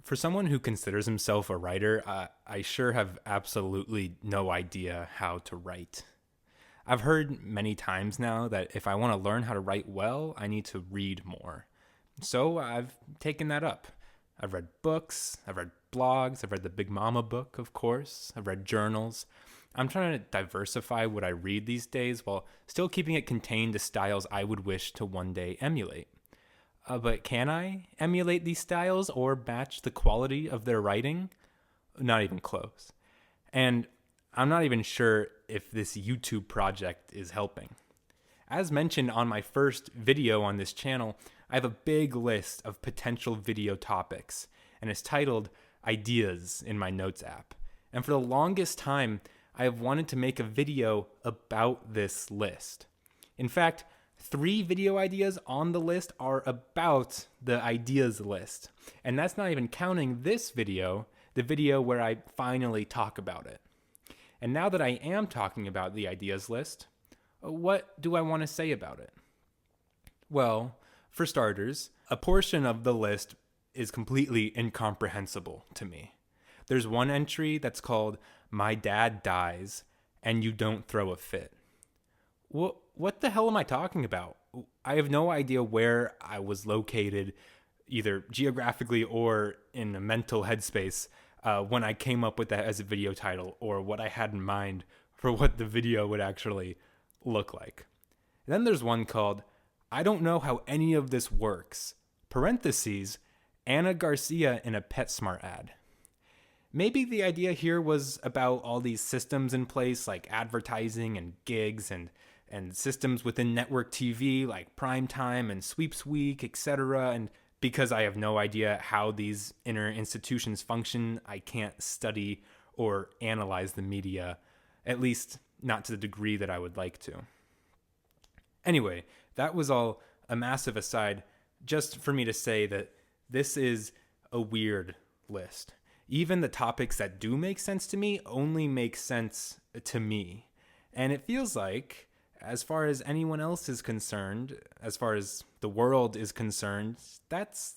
For someone who considers himself a writer, I sure have absolutely no idea how to write. I've heard many times now that if I want to learn how to write well, I need to read more. So I've taken that up. I've read books, I've read blogs, I've read the Big Mama book, of course, I've read journals. I'm trying to diversify what I read these days while still keeping it contained to styles I would wish to one day emulate. But can I emulate these styles or match the quality of their writing? Not even close. And I'm not even sure if this YouTube project is helping. As mentioned on my first video on this channel, I have a big list of potential video topics, and it's titled Ideas in my Notes app. And for the longest time, I have wanted to make a video about this list. In fact, 3 video ideas on the list are about the ideas list. And that's not even counting this video, the video where I finally talk about it. And now that I am talking about the ideas list, what do I want to say about it? Well, for starters, a portion of the list is completely incomprehensible to me. There's one entry that's called My Dad Dies and You Don't Throw a Fit. What the hell am I talking about? I have no idea where I was located, either geographically or in a mental headspace, when I came up with that as a video title, or what I had in mind for what the video would actually look like. And then there's one called I Don't Know How Any of This Works, parentheses, Anna Garcia in a PetSmart ad. Maybe the idea here was about all these systems in place like advertising and gigs and systems within network TV like Primetime and Sweeps Week, etc. And because I have no idea how these inner institutions function, I can't study or analyze the media, at least not to the degree that I would like to. Anyway, that was all a massive aside just for me to say that this is a weird list. Even the topics that do make sense to me only make sense to me. And it feels like, as far as anyone else is concerned, as far as the world is concerned, that's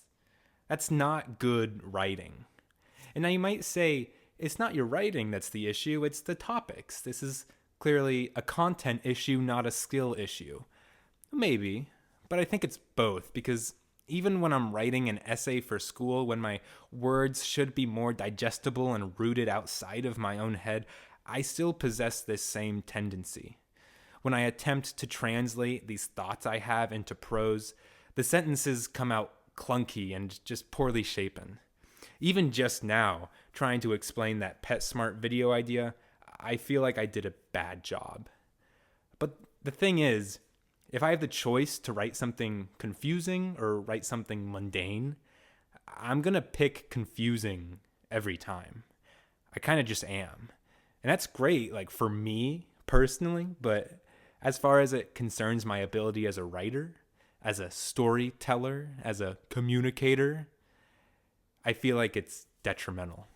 not good writing. And now you might say, it's not your writing that's the issue, it's the topics. This is clearly a content issue, not a skill issue. Maybe, but I think it's both, because even when I'm writing an essay for school, when my words should be more digestible and rooted outside of my own head, I still possess this same tendency. When I attempt to translate these thoughts I have into prose, the sentences come out clunky and just poorly shapen. Even just now, trying to explain that PetSmart video idea, I feel like I did a bad job. But the thing is, if I have the choice to write something confusing or write something mundane, I'm going to pick confusing every time. I kind of just am. And that's great, like for me personally, but as far as it concerns my ability as a writer, as a storyteller, as a communicator, I feel like it's detrimental.